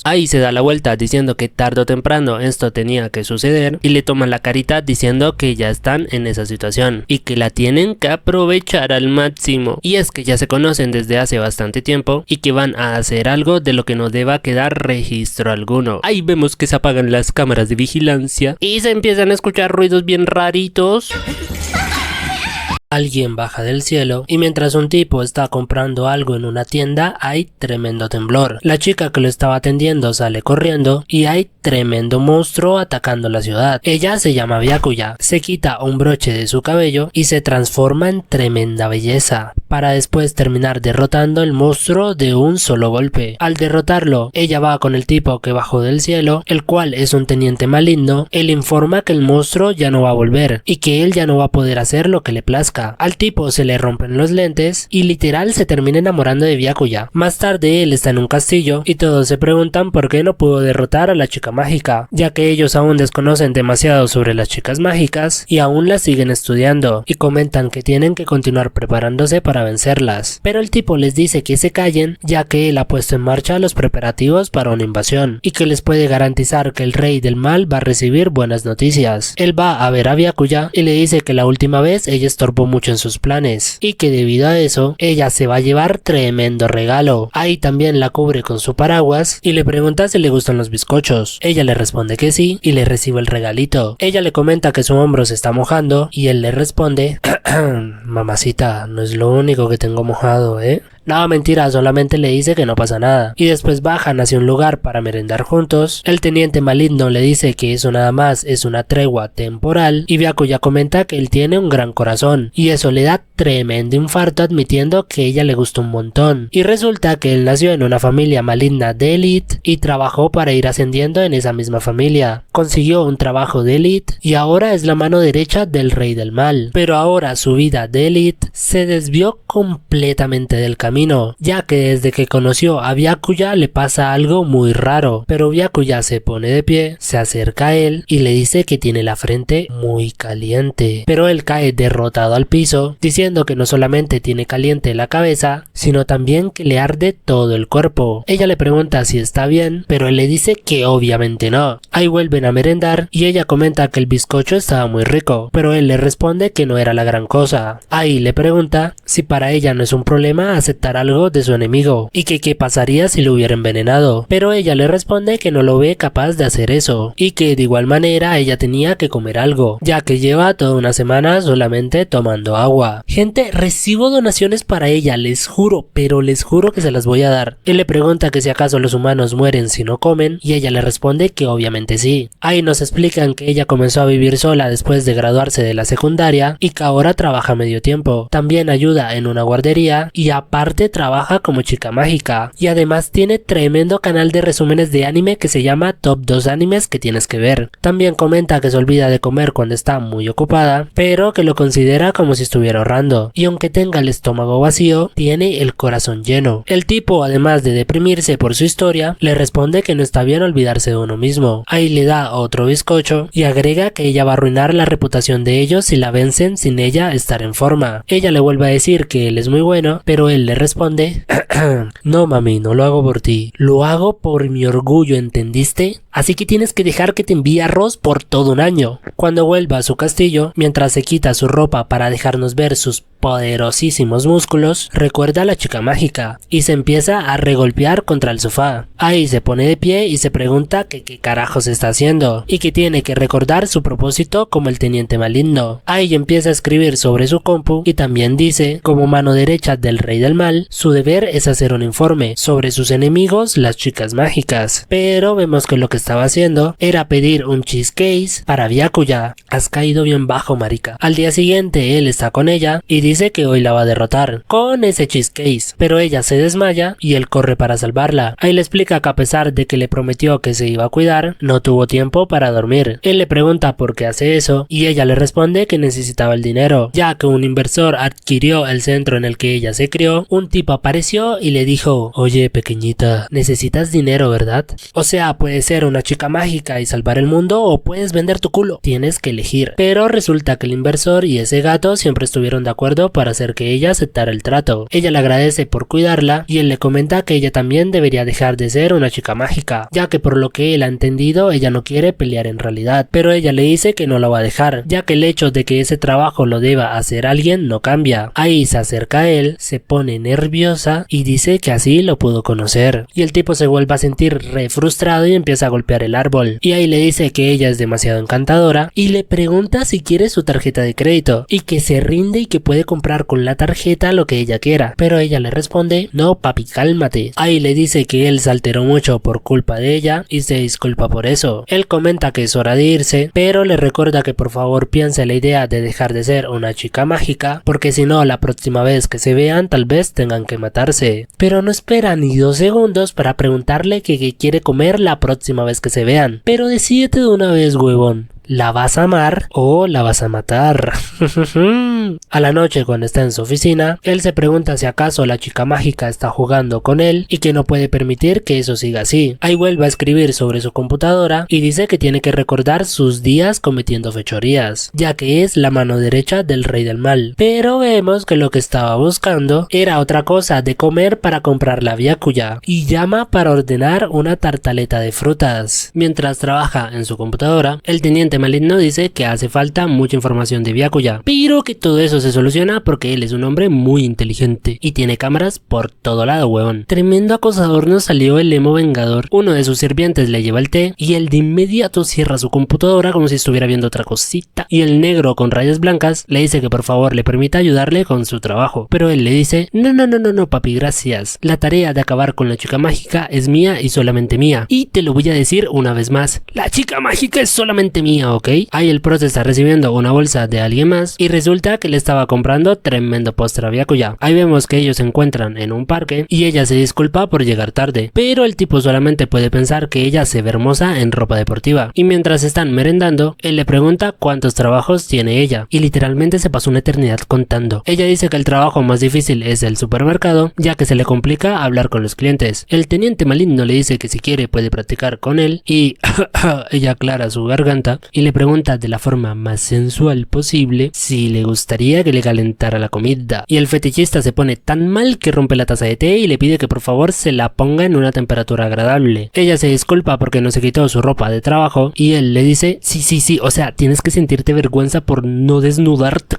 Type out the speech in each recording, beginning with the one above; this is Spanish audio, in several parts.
Ahí se da la vuelta diciendo que tarde o temprano esto tenía que suceder y le toman la carita diciendo que ya están en esa situación y que la tienen que aprovechar al máximo. Y es que ya se conocen desde hace bastante tiempo y que van a hacer algo de lo que no deba quedar registro alguno. Ahí vemos que se apagan las cámaras de vigilancia y se empiezan a escuchar ruidos bien raritos. Alguien baja del cielo y mientras un tipo está comprando algo en una tienda hay tremendo temblor. La chica que lo estaba atendiendo sale corriendo y hay tremendo monstruo atacando la ciudad. Ella se llama Byakuya, se quita un broche de su cabello y se transforma en tremenda belleza, para después terminar derrotando el monstruo de un solo golpe. Al derrotarlo, ella va con el tipo que bajó del cielo, el cual es un teniente maligno. Él informa que el monstruo ya no va a volver y que él ya no va a poder hacer lo que le plazca. Al tipo se le rompen los lentes y literal se termina enamorando de Byakuya. Más tarde él está en un castillo y todos se preguntan por qué no pudo derrotar a la chica mágica, ya que ellos aún desconocen demasiado sobre las chicas mágicas y aún las siguen estudiando y comentan que tienen que continuar preparándose para vencerlas. Pero el tipo les dice que se callen, ya que él ha puesto en marcha los preparativos para una invasión y que les puede garantizar que el rey del mal va a recibir buenas noticias. Él va a ver a Byakuya y le dice que la última vez ella estorbó mucho en sus planes y que debido a eso ella se va a llevar tremendo regalo. Ahí también la cubre con su paraguas y le pregunta si le gustan los bizcochos. Ella le responde que sí y le recibe el regalito. Ella le comenta que su hombro se está mojando y él le responde: mamacita, no es lo único que tengo mojado, ¿eh? No, mentira, solamente le dice que no pasa nada. Y después bajan hacia un lugar para merendar juntos. El teniente maligno le dice que eso nada más es una tregua temporal y Byakuya comenta que él tiene un gran corazón y eso le da tremendo infarto admitiendo que ella le gustó un montón. Y resulta que él nació en una familia maligna de élite y trabajó para ir ascendiendo en esa misma familia. Consiguió un trabajo de élite y ahora es la mano derecha del rey del mal. Pero ahora su vida de élite se desvió completamente del camino, ya que desde que conoció a Byakuya le pasa algo muy raro. Pero Byakuya se pone de pie, se acerca a él y le dice que tiene la frente muy caliente. Pero él cae derrotado al piso, diciendo que no solamente tiene caliente la cabeza, sino también que le arde todo el cuerpo. Ella le pregunta si está bien, pero él le dice que obviamente no. Ahí vuelven a merendar y ella comenta que el bizcocho estaba muy rico, pero él le responde que no era la gran cosa. Ahí le pregunta si para ella no es un problema aceptar algo de su enemigo y que qué pasaría si lo hubiera envenenado, pero ella le responde que no lo ve capaz de hacer eso y que de igual manera ella tenía que comer algo, ya que lleva toda una semana solamente tomando agua. Gente, recibo donaciones para ella, les juro, pero les juro que se las voy a dar. Él le pregunta que si acaso los humanos mueren si no comen y ella le responde que obviamente sí. Ahí nos explican que ella comenzó a vivir sola después de graduarse de la secundaria y que ahora trabaja medio tiempo. También ayuda en una guardería y aparte trabaja como chica mágica y además tiene tremendo canal de resúmenes de anime que se llama Top 2 Animes que tienes que ver. También comenta que se olvida de comer cuando está muy ocupada, pero que lo considera como si estuviera ahorrando y aunque tenga el estómago vacío, tiene el corazón lleno. El tipo, además de deprimirse por su historia, le responde que no está bien olvidarse de uno mismo. Ahí le da otro bizcocho y agrega que ella va a arruinar la reputación de ellos si la vencen sin ella estar en forma. Ella le vuelve a decir que él es muy bueno, pero él le responde: no mami, no lo hago por ti, lo hago por mi orgullo, ¿entendiste? Así que tienes que dejar que te envíe arroz por todo un año. Cuando vuelva a su castillo, mientras se quita su ropa para dejarnos ver sus poderosísimos músculos, recuerda a la chica mágica y se empieza a regolpear contra el sofá. Ahí se pone de pie y se pregunta que qué carajos está haciendo y que tiene que recordar su propósito como el teniente maligno. Ahí empieza a escribir sobre su compu y también dice, como mano derecha del rey del mal, su deber es hacer un informe sobre sus enemigos, las chicas mágicas. Pero vemos que lo que estaba haciendo era pedir un cheesecake para Byakuya. Has caído bien bajo, marica. Al día siguiente él está con ella y dice que hoy la va a derrotar con ese cheesecake, pero ella se desmaya y él corre para salvarla. Ahí le explica que a pesar de que le prometió que se iba a cuidar, no tuvo tiempo para dormir. Él le pregunta por qué hace eso y ella le responde que necesitaba el dinero, ya que un inversor adquirió el centro en el que ella se crió. Un tipo apareció y le dijo: oye pequeñita, necesitas dinero, ¿verdad? O sea, puede ser una chica mágica y salvar el mundo o puedes vender tu culo. Tienes que elegir. Pero resulta que el inversor y ese gato siempre estuvieron de acuerdo para hacer que ella aceptara el trato. Ella le agradece por cuidarla y él le comenta que ella también debería dejar de ser una chica mágica, ya que por lo que él ha entendido ella no quiere pelear en realidad, pero ella le dice que no la va a dejar, ya que el hecho de que ese trabajo lo deba hacer alguien no cambia. Ahí se acerca a él, se pone nerviosa y dice que así lo pudo conocer, y el tipo se vuelve a sentir re frustrado y empieza a golpear el árbol, y ahí le dice que ella es demasiado encantadora y le pregunta si quiere su tarjeta de crédito y que se rinde y que puede comprar con la tarjeta lo que ella quiera, pero ella le responde: no papi, cálmate. Ahí le dice que él se alteró mucho por culpa de ella y se disculpa por eso. Él comenta que es hora de irse, pero le recuerda que por favor piense la idea de dejar de ser una chica mágica, porque si no la próxima vez que se vean tal vez tengan que matarse. Pero no espera ni 2 segundos para preguntarle que qué quiere comer la próxima vez que se vean. Pero decídete de una vez, huevón. ¿La vas a amar o la vas a matar? A la noche, cuando está en su oficina, él se pregunta si acaso la chica mágica está jugando con él y que no puede permitir que eso siga así. Ahí vuelve a escribir sobre su computadora y dice que tiene que recordar sus días cometiendo fechorías, ya que es la mano derecha del rey del mal. Pero vemos que lo que estaba buscando era otra cosa de comer para comprar la Byakuya y llama para ordenar una tartaleta de frutas. Mientras trabaja en su computadora, el teniente maligno dice que hace falta mucha información de Byakuya, pero que todo eso se soluciona porque él es un hombre muy inteligente y tiene cámaras por todo lado, huevón. Tremendo acosador nos salió el emo vengador. Uno de sus sirvientes le lleva el té y él de inmediato cierra su computadora como si estuviera viendo otra cosita, y el negro con rayas blancas le dice que por favor le permita ayudarle con su trabajo, pero él le dice: no papi, gracias, la tarea de acabar con la chica mágica es mía y solamente mía, y te lo voy a decir una vez más, la chica mágica es solamente mía, ¿ok? Ahí el prote está recibiendo una bolsa de alguien más y resulta que le estaba comprando tremendo postre a Byakuya. Ahí vemos que ellos se encuentran en un parque y ella se disculpa por llegar tarde, pero el tipo solamente puede pensar que ella se ve hermosa en ropa deportiva, y mientras están merendando, él le pregunta cuántos trabajos tiene ella y literalmente se pasó una eternidad contando. Ella dice que el trabajo más difícil es el supermercado, ya que se le complica hablar con los clientes. El teniente maligno le dice que si quiere puede practicar con él y ella aclara su garganta y le pregunta de la forma más sensual posible si le gustaría que le calentara la comida, y el fetichista se pone tan mal que rompe la taza de té y le pide que por favor se la ponga en una temperatura agradable. Ella se disculpa porque no se quitó su ropa de trabajo y él le dice: sí, o sea, tienes que sentirte vergüenza por no desnudarte,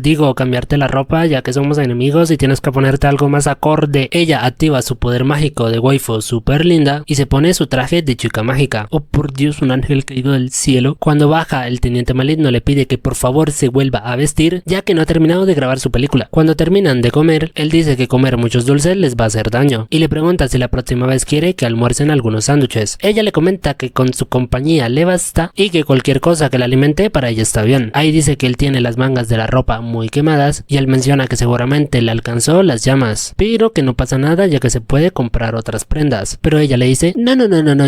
digo, cambiarte la ropa ya que somos enemigos y tienes que ponerte algo más acorde. Ella activa su poder mágico de waifu super linda y se pone su traje de chica mágica. Oh por Dios, un ángel caído del cielo. Cuando baja, el teniente maligno le pide que por favor se vuelva a vestir ya que no ha terminado de grabar su película. Cuando terminan de comer, él dice que comer muchos dulces les va a hacer daño y le pregunta si la próxima vez quiere que almuercen algunos sándwiches. Ella le comenta que con su compañía le basta y que cualquier cosa que la alimente para ella está bien. Ahí dice que él tiene las mangas de la ropa muy quemadas y él menciona que seguramente le alcanzó las llamas, pero que no pasa nada ya que se puede comprar otras prendas. Pero ella le dice: no,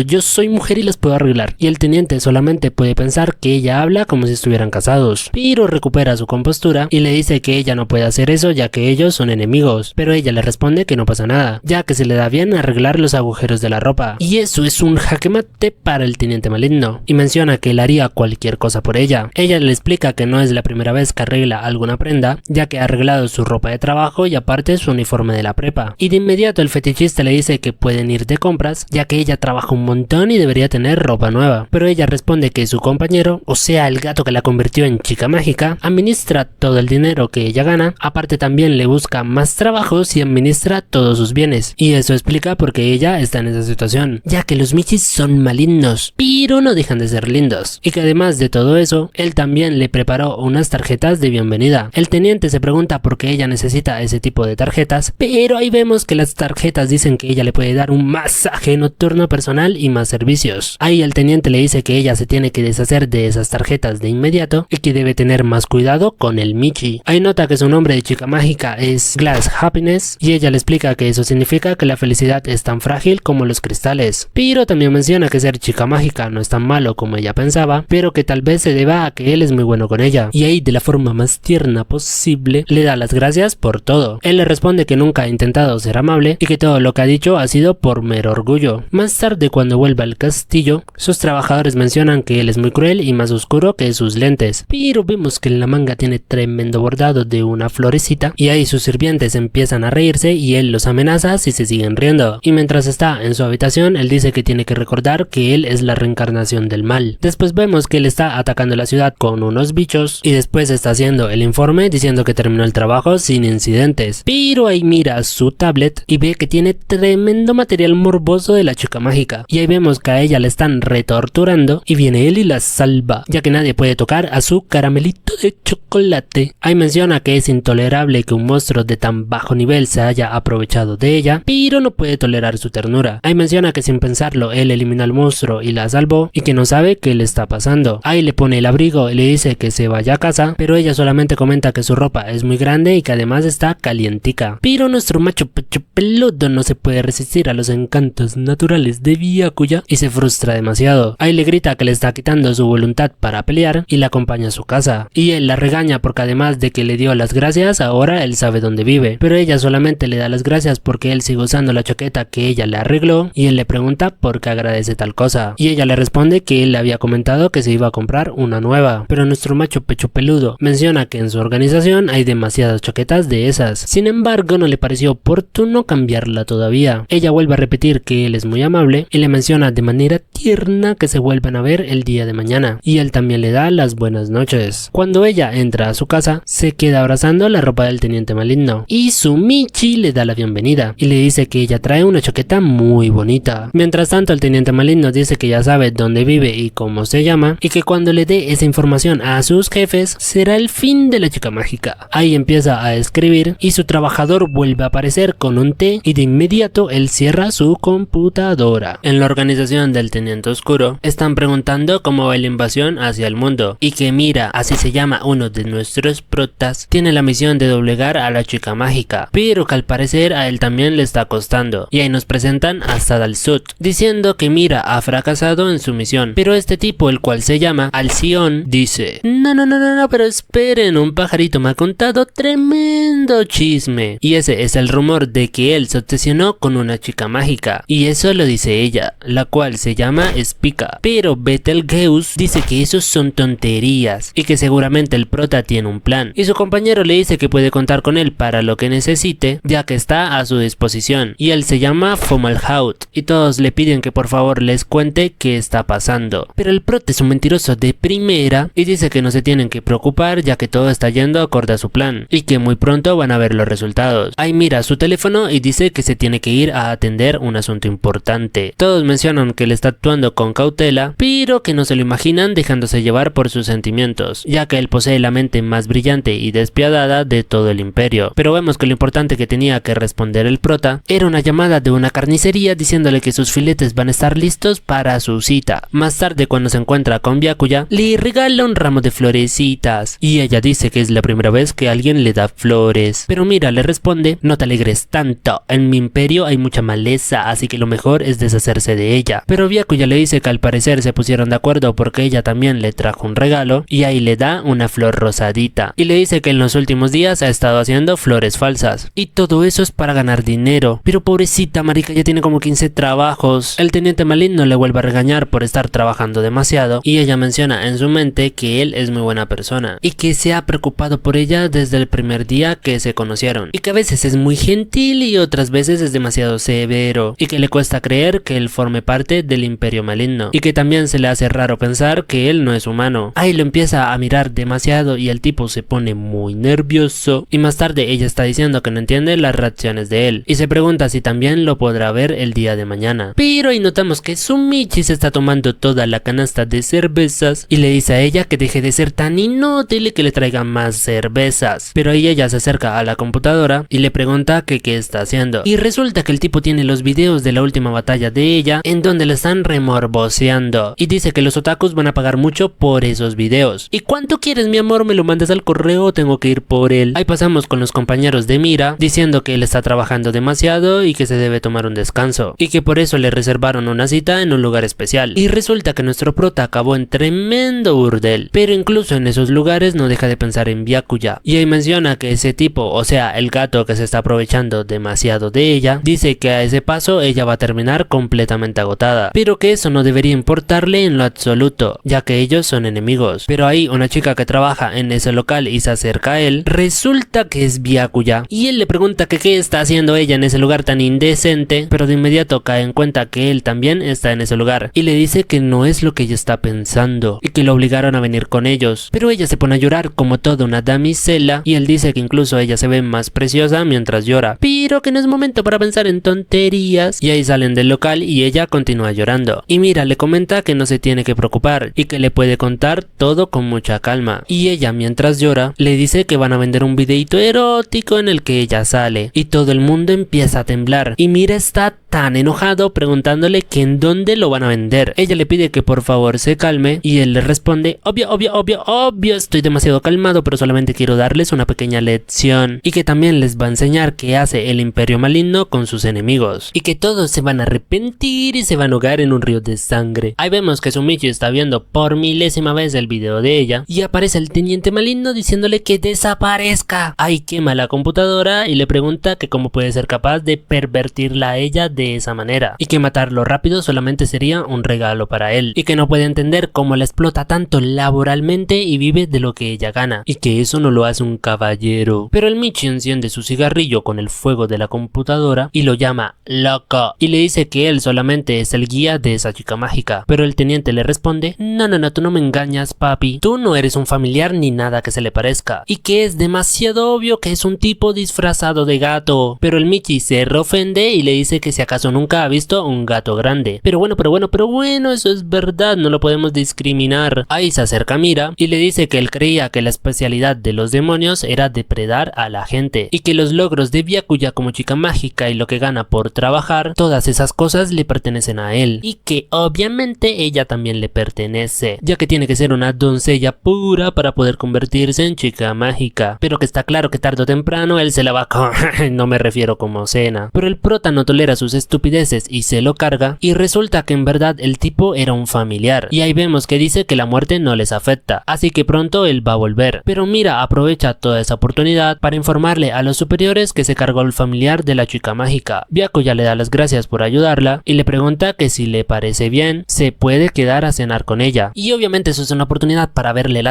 yo soy mujer y las puedo arreglar. Y el teniente solamente puede pensar que ella habla como si estuvieran casados, pero recupera su compostura y le dice que ella no puede hacer eso ya que ellos son enemigos, pero ella le responde que no pasa nada, ya que se le da bien arreglar los agujeros de la ropa, y eso es un jaque mate para el teniente maligno, y menciona que él haría cualquier cosa por ella. Ella le explica que no es la primera vez que arregla alguna prenda, ya que ha arreglado su ropa de trabajo y aparte su uniforme de la prepa, y de inmediato el fetichista le dice que pueden ir de compras, ya que ella trabaja un montón y debería tener ropa nueva, pero ella responde que su compañero, o sea el gato que la convirtió en chica mágica, administra todo el dinero que ella gana, aparte también le busca más trabajos y administra todos sus bienes, y eso explica por qué ella está en esa situación, ya que los michis son malignos, pero no dejan de ser lindos, y que además de todo eso, él también le preparó unas tarjetas de bienvenida. El teniente se pregunta por qué ella necesita ese tipo de tarjetas, pero ahí vemos que las tarjetas dicen que ella le puede dar un masaje nocturno personal y más servicios. Ahí el teniente le dice que ella se tiene que deshacer de esas tarjetas de inmediato y que debe tener más cuidado con el Michi. Ahí nota que su nombre de chica mágica es Glass Happiness y ella le explica que eso significa que la felicidad es tan frágil como los cristales. Pero también menciona que ser chica mágica no es tan malo como ella pensaba, pero que tal vez se deba a que él es muy bueno con ella. Y ahí de la forma más tierna posible le da las gracias por todo. Él le responde que nunca ha intentado ser amable y que todo lo que ha dicho ha sido por mero orgullo. Más tarde, cuando vuelve al castillo, sus trabajadores mencionan que él es muy cruel y más oscuro que sus lentes, pero vemos que en la manga tiene tremendo bordado de una florecita y ahí sus sirvientes empiezan a reírse y él los amenaza si se siguen riendo. Y mientras está en su habitación, él dice que tiene que recordar que él es la reencarnación del mal. Después vemos que él está atacando la ciudad con unos bichos y después está haciendo el informe diciendo que terminó el trabajo sin incidentes. Pero ahí mira su tablet y ve que tiene tremendo material morboso de la chica mágica. Y ahí vemos que a ella le están retorturando y viene él y la salva, ya que nadie puede tocar a su caramelito de chocolate. Ahí menciona que es intolerable que un monstruo de tan bajo nivel se haya aprovechado de ella, pero no puede tolerar su ternura. Ahí menciona que sin pensarlo él eliminó al monstruo y la salvó y que no sabe qué le está pasando. Ahí le pone el abrigo y le dice que se vaya a casa, pero ella solamente comenta que su ropa es muy grande y que además está calientica. Pero nuestro macho pecho peludo no se puede resistir a los encantos naturales de Byakuya y se frustra demasiado. Ahí le grita que le está quitando su voluntad para pelear y la acompaña a su casa. Y él la regaña porque además de que le dio las gracias, ahora él sabe dónde vive. Pero ella solamente le da las gracias porque él sigue usando la chaqueta que ella le arregló y él le pregunta por qué agradece tal cosa. Y ella le responde que él le había comentado que se iba a comprar una nueva. Pero nuestro macho pecho peludo menciona que en su organización hay demasiadas chaquetas de esas. Sin embargo, no le pareció oportuno cambiarla todavía. Ella vuelve a repetir que él es muy amable y le menciona de manera tierna que se vuelvan a ver el día de mañana. Y él también le da las buenas noches. Cuando ella entra a su casa, se queda abrazando la ropa del teniente maligno y su Michi le da la bienvenida y le dice que ella trae una chaqueta muy bonita. Mientras tanto, el teniente maligno dice que ya sabe dónde vive y cómo se llama y que cuando le dé esa información a sus jefes será el fin de la chica mágica. Ahí empieza a escribir y su trabajador vuelve a aparecer con un té y de inmediato él cierra su computadora. En la organización del teniente oscuro están preguntando cómo va la invasión hacia el mundo y que Mira, así se llama uno de nuestros protas, tiene la misión de doblegar a la chica mágica, pero que al parecer a él también le está costando. Y ahí nos presentan a Sadal-Sud diciendo que Mira ha fracasado en su misión, pero este tipo, el cual se llama Alcyone, dice: no, pero esperen, un pajarito me ha contado tremendo chisme. Y ese es el rumor de que él se obsesionó con una chica mágica, y eso lo dice ella, la cual se llama Spica. Pero Betelgeuse dice que esos son tonterías y que seguramente el prota tiene un plan, y su compañero le dice que puede contar con él para lo que necesite, ya que está a su disposición. Y él se llama Fomalhaut y todos le piden que por favor les cuente qué está pasando. Pero el prota es un mentiroso de primera y dice que no se tienen que preocupar, ya que todo está yendo acorde a su plan y que muy pronto van a ver los resultados. Ahí mira su teléfono y dice que se tiene que ir a atender un asunto importante. Todos mencionan que él está actuando con cautela, pero que no se lo imaginan dejándose llevar por sus sentimientos, ya que él posee la mente más brillante y despiadada de todo el imperio. Pero vemos que lo importante que tenía que responder el prota era una llamada de una carnicería diciéndole que sus filetes van a estar listos para su cita. Más tarde, cuando se encuentra con Byakuya, le regala un ramo de florecitas y ella dice que es la primera vez que alguien le da flores. Pero Mira le responde: no te alegres tanto, en mi imperio hay mucha maleza, así que lo mejor es deshacerse de ella. Pero Byakuya le dice que al parecer se pusieron de acuerdo porque ella también le trajo un regalo y ahí le da una flor rosadita y le dice que en los últimos días ha estado haciendo flores falsas y todo eso es para ganar dinero. Pero pobrecita marica, ya tiene como 15 trabajos. El teniente maligno le vuelve a regañar por estar trabajando demasiado y ella menciona en su mente que él es muy buena persona y que se ha preocupado por ella desde el primer día que se conocieron y que a veces es muy gentil y otras veces es demasiado severo y que le cuesta creer que él forme parte del imperio maligno y que también se le hace raro pensar que él no es humano. Ahí lo empieza a mirar demasiado y el tipo se pone muy nervioso y más tarde ella está diciendo que no entiende las reacciones de él y se pregunta si también lo podrá ver el día de mañana. Pero ahí notamos que su Michi se está tomando toda la canasta de cervezas y le dice a ella que deje de ser tan inútil y que le traiga más cervezas. Pero ahí ella se acerca a la computadora y le pregunta que qué está haciendo y resulta que el tipo tiene los videos de la última batalla de ella en donde la están remorboseando y dice que los otakus van a pagar mucho por esos videos. ¿Y cuánto quieres, mi amor? ¿Me lo mandas al correo o tengo que ir por él? Ahí pasamos con los compañeros de Mira diciendo que él está trabajando demasiado y que se debe tomar un descanso y que por eso le reservaron una cita en un lugar especial. Y resulta que nuestro prota acabó en tremendo burdel, pero incluso en esos lugares no deja de pensar en Byakuya. Y ahí menciona que ese tipo, o sea, el gato que se está aprovechando demasiado de ella, dice que a ese paso ella va a terminar completamente agotada, pero que eso no debería importarle en lo absoluto, ya que ellos son enemigos. Pero ahí una chica que trabaja en ese local y se acerca a él, resulta que es Byakuya, y él le pregunta que qué está haciendo ella en ese lugar tan indecente, pero de inmediato cae en cuenta que él también está en ese lugar, y le dice que no es lo que ella está pensando, y que lo obligaron a venir con ellos. Pero ella se pone a llorar como toda una damisela, y él dice que incluso ella se ve más preciosa mientras llora, pero que no es momento para pensar en tonterías. Y ahí salen del local y ella continúa llorando, y Mira le comenta que no se tiene que preocupar y que le puede contar todo con mucha calma. Y ella, mientras llora, le dice que van a vender un videito erótico en el que ella sale, y todo el mundo empieza a temblar, y Mira está tan enojado preguntándole que en dónde lo van a vender. Ella le pide que por favor se calme, y él le responde: obvio, estoy demasiado calmado, pero solamente quiero darles una pequeña lección, y que también les va a enseñar qué hace el Imperio Maligno con sus enemigos, y que todos se van a arrepentir y se van a ahogar en un río de sangre. Ahí vemos que Tsumichi está viendo por milésima vez el video de ella, y aparece el Teniente Maligno diciéndole que desaparezca. Ahí quema la computadora y le pregunta que cómo puede ser capaz de pervertirla a ella de esa manera, y que matarlo rápido solamente sería un regalo para él, y que no puede entender cómo la explota tanto laboralmente y vive de lo que ella gana, y que eso no lo hace un caballero. Pero el Michi enciende su cigarrillo con el fuego de la computadora y lo llama loco, y le dice que él solamente es el guía de esa chica mágica. Pero el teniente le responde: no, tú no me engañas, papi, tú no eres un familiar ni nada que se le parezca, y que es demasiado obvio que es un tipo disfrazado de gato. Pero el Michi se reofende y le dice que si acaso nunca ha visto un gato grande. Pero bueno, eso es verdad, no lo podemos discriminar. Ahí se acerca Mira y le dice que él creía que la especialidad de los demonios era depredar a la gente, y que los logros de Byakuya como chica mágica y lo que gana por trabajar, todas esas cosas le pertenecen a él, y que obviamente ella también le pertenece, ya que tiene que ser una doncella pura para poder convertirse en chica mágica, pero que está claro que tarde o temprano él se la va a no me refiero como cena. Pero el prota no tolera sus estupideces y se lo carga, y resulta que en verdad el tipo era un familiar, y ahí vemos que dice que la muerte no les afecta, así que pronto él va a volver. Pero Mira aprovecha toda esa oportunidad para informarle a los superiores que se cargó el familiar de la chica mágica. Byakuya le da las gracias por ayudarla y le pregunta que si le parece bien se puede quedar a cenar con ella, y obviamente eso es una oportunidad para verle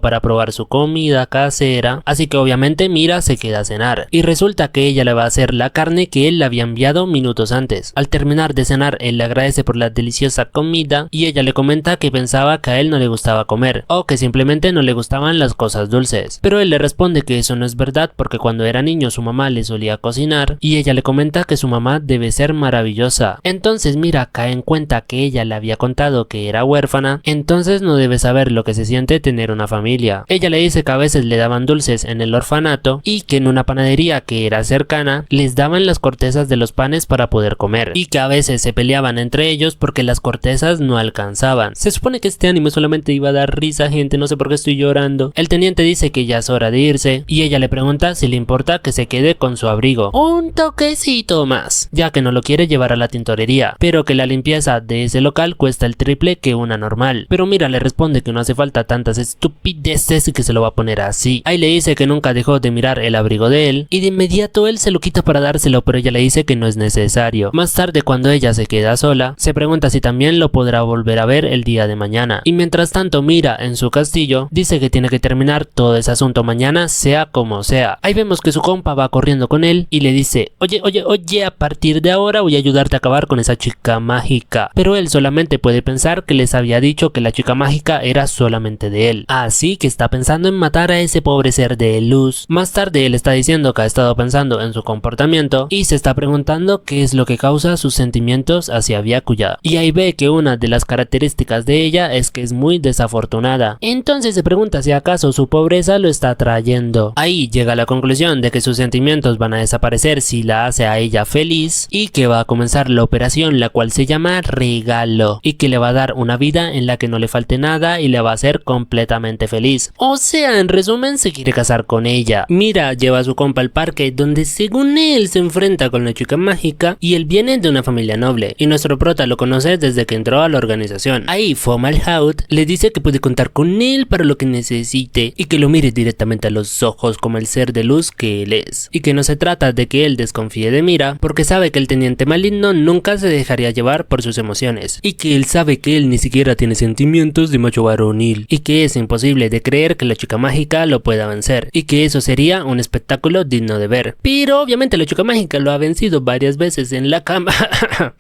para probar su comida casera, así que obviamente Mira se queda a cenar, y resulta que ella le va a hacer la carne que él le había enviado minutos antes. Al terminar de cenar, él le agradece por la deliciosa comida, y ella le comenta que pensaba que a él no le gustaba comer, o que simplemente no le gustaban las cosas dulces. Pero él le responde que eso no es verdad, porque cuando era niño su mamá le solía cocinar, y ella le comenta que su mamá debe ser maravillosa. Entonces Mira cae en cuenta que ella le había contado que era huérfana, entonces no debe saber lo que se siente tener una familia. Ella le dice que a veces le daban dulces en el orfanato, y que en una panadería que era cercana les daban las cortezas de los panes para poder comer, y que a veces se peleaban entre ellos porque las cortezas no alcanzaban. Se supone que este anime solamente iba a dar risa, gente, no sé por qué estoy llorando. El teniente dice que ya es hora de irse, y ella le pregunta si le importa que se quede con su abrigo un toquecito más, ya que no lo quiere llevar a la tintorería, pero que la limpieza de ese local cuesta el triple que una normal. Pero Mira le responde que no hace falta tantas estupideces y que se lo va a poner así. Ahí le dice que nunca dejó de mirar el abrigo de él, y de inmediato él se lo quita para dárselo, pero ella le dice que no es necesario. Más tarde, cuando ella se queda sola, se pregunta si también lo podrá volver a ver el día de mañana, y mientras tanto Mira en su castillo dice que tiene que terminar todo ese asunto mañana sea como sea. Ahí vemos que su compa va corriendo con él y le dice: oye, a partir de ahora voy a ayudarte a acabar con esa chica mágica. Pero él solamente puede pensar que les había dicho que la chica mágica era solamente de él, así que está pensando en matar a ese pobre ser de luz. Más tarde él está diciendo que ha estado pensando en su comportamiento y se está preguntando qué qué es lo que causa sus sentimientos hacia Byakuya. Y ahí ve que una de las características de ella es que es muy desafortunada. Entonces se pregunta si acaso su pobreza lo está atrayendo. Ahí llega a la conclusión de que sus sentimientos van a desaparecer si la hace a ella feliz y que va a comenzar la operación, la cual se llama regalo, y que le va a dar una vida en la que no le falte nada y le va a hacer completamente feliz. O sea, en resumen, se quiere casar con ella. Mira lleva a su compa al parque donde según él se enfrenta con la chica mágica y él viene de una familia noble y nuestro prota lo conoce desde que entró a la organización. Ahí Fomalhaut le dice que puede contar con él para lo que necesite y que lo mire directamente a los ojos como el ser de luz que él es, y que no se trata de que él desconfíe de Mira porque sabe que el teniente maligno nunca se dejaría llevar por sus emociones y que él sabe que él ni siquiera tiene sentimientos de macho varonil y que es imposible de creer que la chica mágica lo pueda vencer y que eso sería un espectáculo digno de ver. Pero obviamente la chica mágica lo ha vencido varias veces en la cama.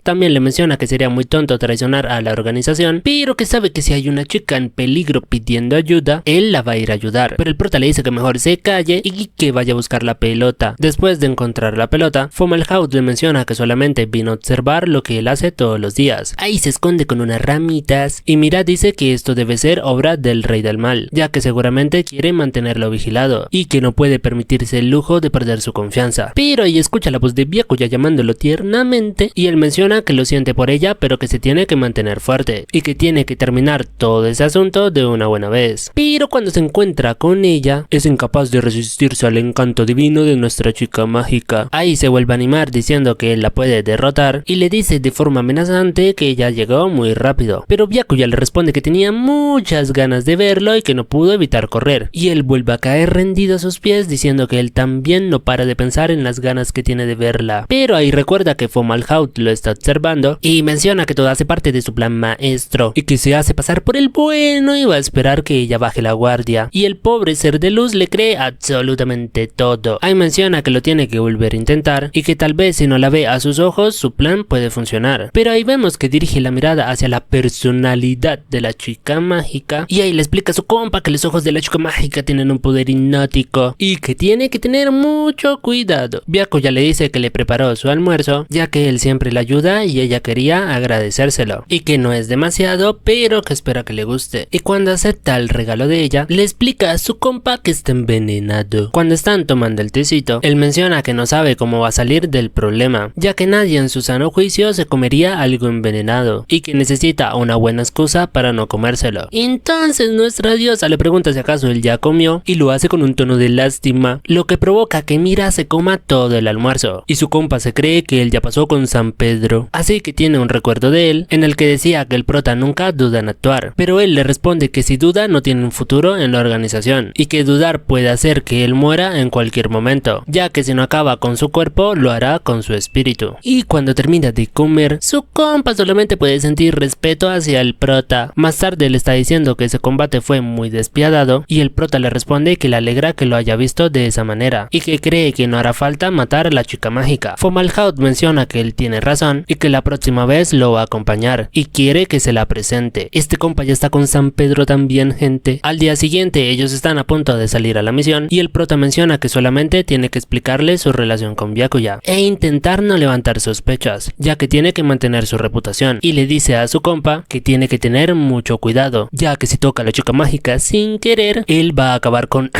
También le menciona que sería muy tonto traicionar a la organización, pero que sabe que si hay una chica en peligro pidiendo ayuda, él la va a ir a ayudar. Pero el prota le dice que mejor se calle y que vaya a buscar la pelota. Después de encontrar la pelota, Fomalhaut le menciona que solamente vino a observar lo que él hace todos los días. Ahí se esconde con unas ramitas y Mira dice que esto debe ser obra del rey del mal, ya que seguramente quiere mantenerlo vigilado y que no puede permitirse el lujo de perder su confianza. Pero ahí escucha la voz de Byakuya llamándolo tiernamente y él menciona que lo siente por ella, pero que se tiene que mantener fuerte y que tiene que terminar todo ese asunto de una buena vez. Pero cuando se encuentra con ella, es incapaz de resistirse al encanto divino de nuestra chica mágica. Ahí se vuelve a animar diciendo que él la puede derrotar y le dice de forma amenazante que ella llegó muy rápido. Pero Byakuya le responde que tenía muchas ganas de verlo y que no pudo evitar correr. Y él vuelve a caer rendido a sus pies diciendo que él también no para de pensar en las ganas que tiene de verla. Pero ahí recuerda que Fomalhaut lo está observando y menciona que todo hace parte de su plan maestro y que se hace pasar por el bueno y va a esperar que ella baje la guardia. Y el pobre ser de luz le cree absolutamente todo. Ahí menciona que lo tiene que volver a intentar y que tal vez si no la ve a sus ojos su plan puede funcionar. Pero ahí vemos que dirige la mirada hacia la personalidad de la chica mágica y ahí le explica a su compa que los ojos de la chica mágica tienen un poder hipnótico y que tiene que tener mucho cuidado. Byakuya le dice que le preparó su almuerzo ya que él siempre la ayuda y ella quería agradecérselo y que no es demasiado pero que espera que le guste. Y cuando acepta el regalo de ella le explica a su compa que está envenenado. Cuando están tomando el tecito, él menciona que no sabe cómo va a salir del problema, ya que nadie en su sano juicio se comería algo envenenado y que necesita una buena excusa para no comérselo. Entonces nuestra diosa le pregunta si acaso él ya comió y lo hace con un tono de lástima, lo que provoca que Mira se coma todo el almuerzo y su compa se cree que él ya pasó con San Pedro, así que tiene un recuerdo de él en el que decía que el prota nunca duda en actuar, pero él le responde que si duda no tiene un futuro en la organización y que dudar puede hacer que él muera en cualquier momento, ya que si no acaba con su cuerpo lo hará con su espíritu. Y cuando termina de comer, su compa solamente puede sentir respeto hacia el prota. Más tarde le está diciendo que ese combate fue muy despiadado y el prota le responde que le alegra que lo haya visto de esa manera y que cree que no hará falta matar a la chica mágica. Fomalhaut menciona que él tiene razón y que la próxima vez lo va a acompañar y quiere que se la presente. Este compa ya está con San Pedro también, gente. Al día siguiente ellos están a punto de salir a la misión y el prota menciona que solamente tiene que explicarle su relación con Byakuya e intentar no levantar sospechas, ya que tiene que mantener su reputación, y le dice a su compa que tiene que tener mucho cuidado, ya que si toca a la chica mágica sin querer, él va a acabar con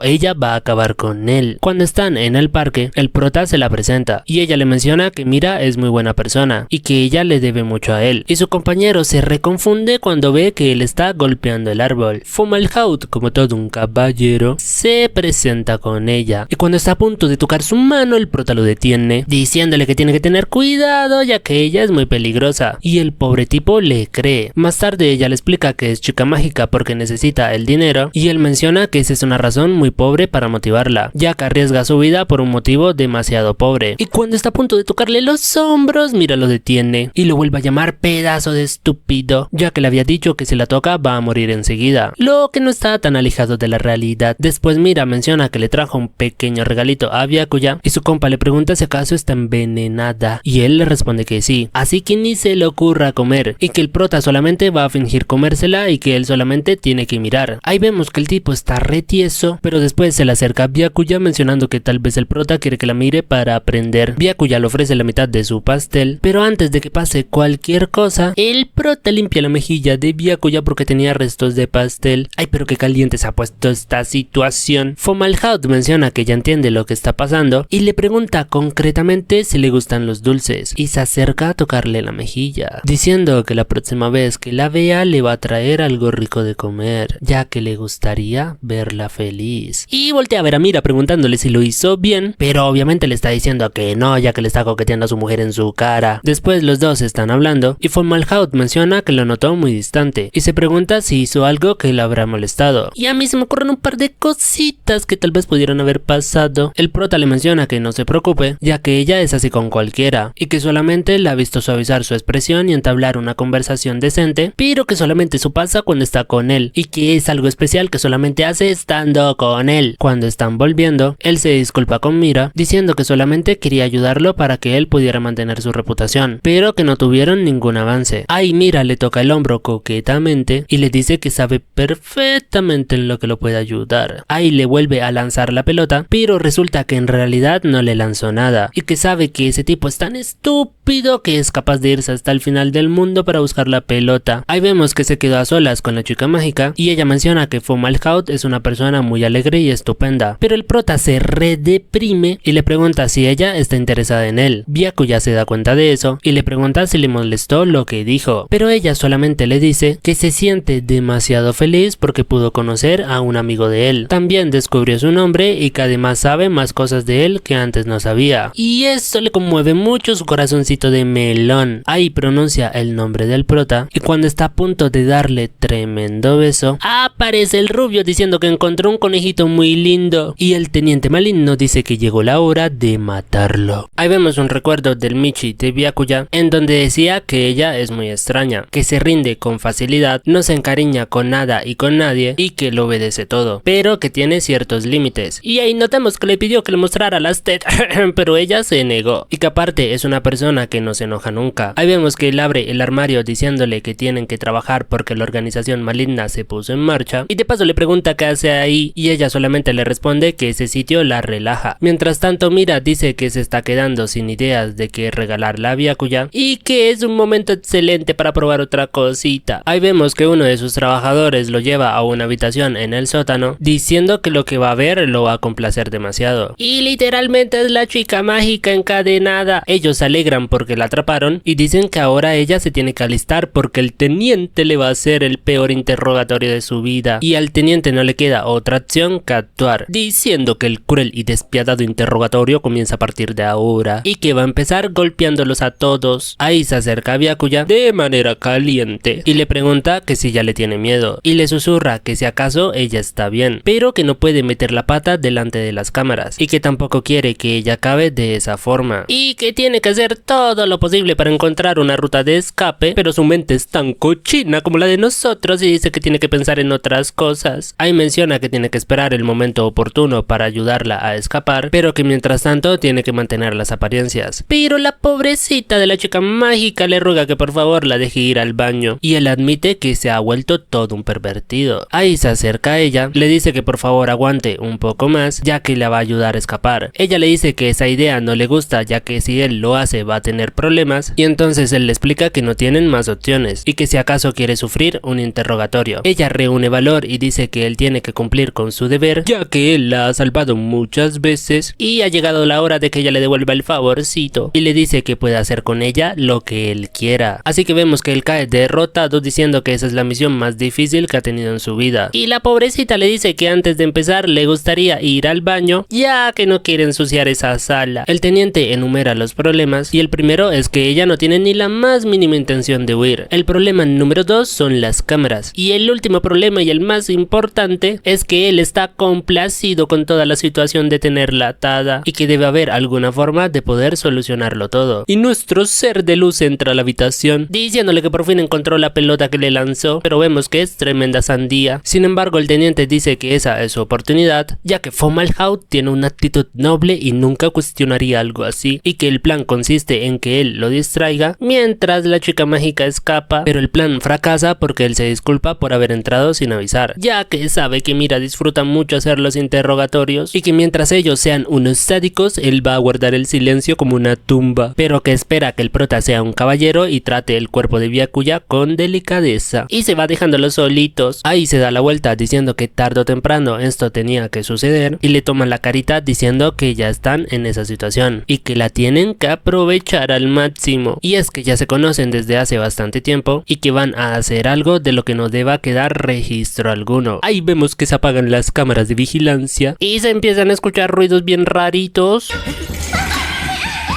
ella va a acabar con él. Cuando están en el parque, el prota se la presenta y ella le menciona que Mira es muy buena persona y que ella le debe mucho a él, y su compañero se reconfunde cuando ve que él está golpeando el árbol. Fomalhaut, como todo un caballero, se presenta con ella y cuando está a punto de tocar su mano, el prota lo detiene diciéndole que tiene que tener cuidado ya que ella es muy peligrosa, y el pobre tipo le cree. Más tarde ella le explica que es chica mágica porque necesita el dinero y él menciona que esa es una razón muy pobre para motivarla, ya que arriesga su vida por un motivo demasiado pobre. Y cuando está a punto de tocarle los hombros, Mira lo detiene y lo vuelve a llamar pedazo de estúpido, ya que le había dicho que si la toca va a morir enseguida, lo que no está tan alejado de la realidad. Después Mira menciona que le trajo un pequeño regalito a Byakuya y su compa le pregunta si acaso está envenenada y él le responde que sí, así que ni se le ocurra comer y que el prota solamente va a fingir comérsela y que él solamente tiene que mirar. Ahí vemos que el tipo está re tieso, pero después se le acerca a Byakuya mencionando que tal vez el prota quiere que la mire para aprender. Byakuya Byakuya le ofrece la mitad de su pastel, pero antes de que pase cualquier cosa, el prota limpia la mejilla de Byakuya porque tenía restos de pastel. Ay, pero qué caliente se ha puesto esta situación. Fomalhaut menciona que ya entiende lo que está pasando y le pregunta concretamente si le gustan los dulces y se acerca a tocarle la mejilla, diciendo que la próxima vez que la vea le va a traer algo rico de comer, ya que le gustaría verla feliz. Y voltea a ver a Mira preguntándole si lo hizo bien, pero obviamente le está diciendo que no, ya que le está coqueteando a su mujer en su cara. Después los dos están hablando y Fomalhaut menciona que lo notó muy distante y se pregunta si hizo algo que le habrá molestado. Y a mí se me ocurren un par de cositas que tal vez pudieron haber pasado. El prota le menciona que no se preocupe, ya que ella es así con cualquiera y que solamente la ha visto suavizar su expresión y entablar una conversación decente, pero que solamente eso pasa cuando está con él y que es algo especial que solamente hace estando con él. Cuando están volviendo, él se disculpa con Mira diciendo que solamente quería ayudarlo para que él pudiera mantener su reputación, pero que no tuvieron ningún avance. Ahí Mira le toca el hombro coquetamente y le dice que sabe perfectamente en lo que lo puede ayudar. Ahí le vuelve a lanzar la pelota, pero resulta que en realidad no le lanzó nada y que sabe que ese tipo es tan estúpido que es capaz de irse hasta el final del mundo para buscar la pelota. Ahí vemos que se quedó a solas con la chica mágica y ella menciona que Fomalhaut es una persona muy alegre y estupenda, pero el prota se redeprime y le pregunta si ella está interesada en él. Byakuya se da cuenta de eso y le pregunta si le molestó lo que dijo, pero ella solamente le dice que se siente demasiado feliz porque pudo conocer a un amigo de él. También descubrió su nombre y que además sabe más cosas de él que antes no sabía. Y eso le conmueve mucho su corazoncito de melón. Ahí pronuncia el nombre del prota y cuando está a punto de darle tremendo beso, aparece el rubio diciendo que encontró un conejito muy lindo y el teniente maligno dice que llegó la hora de matarlo. Ahí vemos un recuerdo del Michi de Byakuya en donde decía que ella es muy extraña, que se rinde con facilidad, no se encariña con nada y con nadie y que lo obedece todo, pero que tiene ciertos límites. Y ahí notamos que le pidió que le mostrara las tetas, pero ella se negó y que aparte es una persona que no se enoja nunca. Ahí vemos que él abre el armario diciéndole que tienen que trabajar porque la organización maligna se puso en marcha y de paso le pregunta qué hace ahí y ella solamente le responde que ese sitio la relaja. Mientras tanto Mira dice que se está quedando sin ideas de qué regalarle a Byakuya y que es un momento excelente para probar otra cosita. Ahí vemos que uno de sus trabajadores lo lleva a una habitación en el sótano diciendo que lo que va a ver lo va a complacer demasiado. Y literalmente es la chica mágica encadenada. Ellos se alegran porque la atraparon y dicen que ahora ella se tiene que alistar porque el teniente le va a hacer el peor interrogatorio de su vida y al teniente no le queda otra opción que actuar, diciendo que el cruel y despiadado interrogatorio comienza a partir de ahora y que va a empezar golpeándolos a todos. Ahí se acerca a Byakuya de manera caliente y le pregunta que si ya le tiene miedo y le susurra que si acaso ella está bien, pero que no puede meter la pata delante de las cámaras y que tampoco quiere que ella acabe de esa forma y que tiene que hacer todo lo posible para encontrar una ruta de escape, pero su mente es tan cochina como la de nosotros y dice que tiene que pensar en otras cosas. Ahí menciona que tiene que esperar el momento oportuno para ayudarla a escapar, pero que mientras tanto tiene que mantener las apariencias. Pero la pobrecita de la chica mágica le ruega que por favor la deje ir al baño y él admite que se ha vuelto todo un pervertido. Ahí se acerca a ella, le dice que por favor aguante un poco más ya que la va a ayudar a escapar. Ella le dice que esa idea no le gusta ya que si él lo hace va a tener problemas y entonces él le explica que no tienen más opciones y que si acaso quiere sufrir un interrogatorio. Ella reúne valor y dice que él tiene que cumplir con su deber ya que él la ha salvado muchas veces y ha llegado la hora de que ella le devuelva el favorcito y le dice que puede hacer con ella lo que él quiera. Así que vemos que él cae derrotado diciendo que esa es la misión más difícil que ha tenido en su vida y la pobrecita le dice que antes de empezar le gustaría ir al baño ya que no quiere ensuciar esa sala. El teniente enumera los problemas y el primero es que ella no tiene ni la más mínima intención de huir. El problema número 2 son las cámaras y el último problema y el más importante es que él está complacido con toda la situación de tenerla atada y que debe haber alguna forma de poder solucionarlo todo. Y nuestro ser de luz entra a la habitación diciéndole que por fin encontró la pelota que le lanzó, pero vemos que es tremenda sandía. Sin embargo el teniente dice que esa es su oportunidad ya que Fomalhaut tiene una actitud noble y nunca cuestionaría algo así y que el plan consiste en que él lo distraiga mientras la chica mágica escapa, pero el plan fracasa porque él se disculpa por haber entrado sin avisar, ya que sabe que Mira disfruta mucho hacer los interrogatorios y que mientras ellos sean unos sádicos, él va a guardar el silencio como una tumba, pero que espera que el prota sea un caballero y trate el cuerpo de Byakuya con delicadeza y se va dejándolos solitos. Ahí se da la vuelta diciendo que tarde o temprano esto tenía que suceder y le toman la carita diciendo que ya están en esa situación y que la tienen que aprovechar al máximo, y es que ya se conocen desde hace bastante tiempo y que van a hacer algo de lo que no deba quedar registro alguno. Ahí vemos que se apagan las cámaras de vigilancia y se empiezan a escuchar ruidos bien raritos.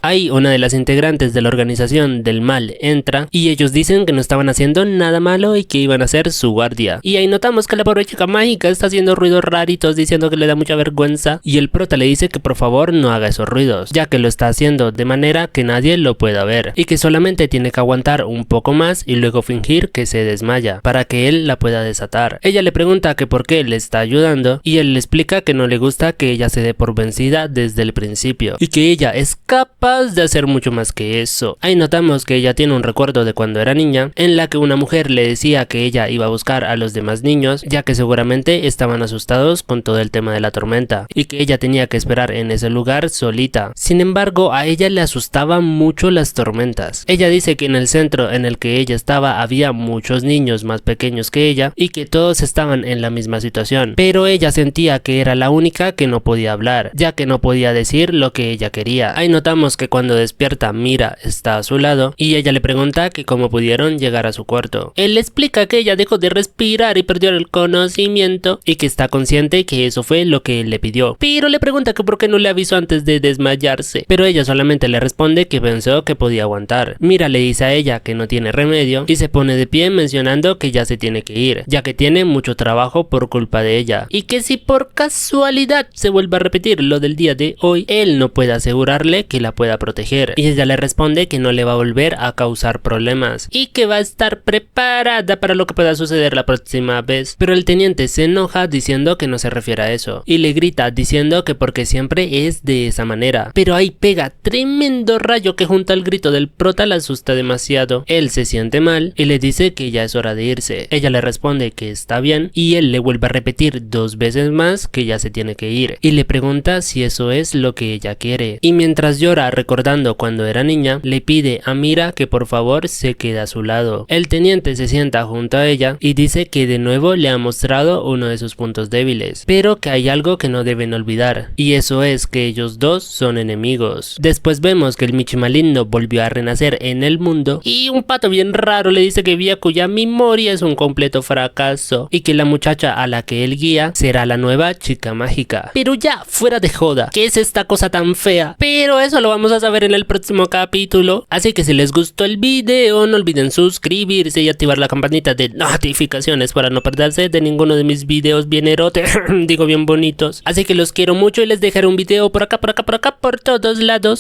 Ahí una de las integrantes de la organización del mal entra y ellos dicen que no estaban haciendo nada malo y que iban a ser su guardia. Y ahí notamos que la pobre chica mágica está haciendo ruidos raritos diciendo que le da mucha vergüenza y el prota le dice que por favor no haga esos ruidos, ya que lo está haciendo de manera que nadie lo pueda ver y que solamente tiene que aguantar un poco más y luego fingir que se desmaya para que él la pueda desatar. Ella le pregunta que por qué le está ayudando y él le explica que no le gusta que ella se dé por vencida desde el principio y que ella es capaz de hacer mucho más que eso. Ahí notamos que ella tiene un recuerdo de cuando era niña en la que una mujer le decía que ella iba a buscar a los demás niños ya que seguramente estaban asustados con todo el tema de la tormenta y que ella tenía que esperar en ese lugar solita. Sin embargo, a ella le asustaban mucho las tormentas. Ella dice que en el centro en el que ella estaba había muchos niños más pequeños que ella y que todos estaban en la misma situación, pero ella sentía que era la única que no podía hablar, ya que no podía decir lo que ella quería. Ahí notamos que cuando despierta Mira está a su lado y ella le pregunta que cómo pudieron llegar a su cuarto. Él le explica que ella dejó de respirar y perdió el conocimiento y que está consciente que eso fue lo que él le pidió, pero le pregunta que por qué no le avisó antes de desmayarse, pero ella solamente le responde que pensó que podía aguantar. Mira le dice a ella que no tiene remedio y se pone de pie mencionando que ya se tiene que ir, ya que tiene mucho trabajo por culpa de ella y que si por casualidad se vuelve a repetir lo del día de hoy, él no puede asegurarle que la pueda proteger, y ella le responde que no le va a volver a causar problemas y que va a estar preparada para lo que pueda suceder la próxima vez, pero el teniente se enoja diciendo que no se refiere a eso y le grita diciendo que porque siempre es de esa manera, pero ahí pega tremendo rayo que junto al grito del prota la asusta demasiado. Él se siente mal y le dice que ya es hora de irse. Ella le responde que está bien y él le vuelve a repetir 2 veces más que ya se tiene que ir y le pregunta si eso es lo que ella quiere, y mientras llora recordando cuando era niña, le pide a Mira que por favor se quede a su lado. El teniente se sienta junto a ella y dice que de nuevo le ha mostrado uno de sus puntos débiles, pero que hay algo que no deben olvidar, y eso es que ellos dos son enemigos. Después vemos que el Michi maligno volvió a renacer en el mundo y un pato bien raro le dice que Byakuya Mimori es un completo fracaso y que la muchacha a la que él guía será la nueva chica mágica. Pero ya, fuera de joda, ¿qué es esta cosa tan fea? Pero eso lo vamos a saber en el próximo capítulo, así que si les gustó el video no olviden suscribirse y activar la campanita de notificaciones para no perderse de ninguno de mis videos bien digo bien bonitos. Así que los quiero mucho y les dejaré un video por acá, por todos lados.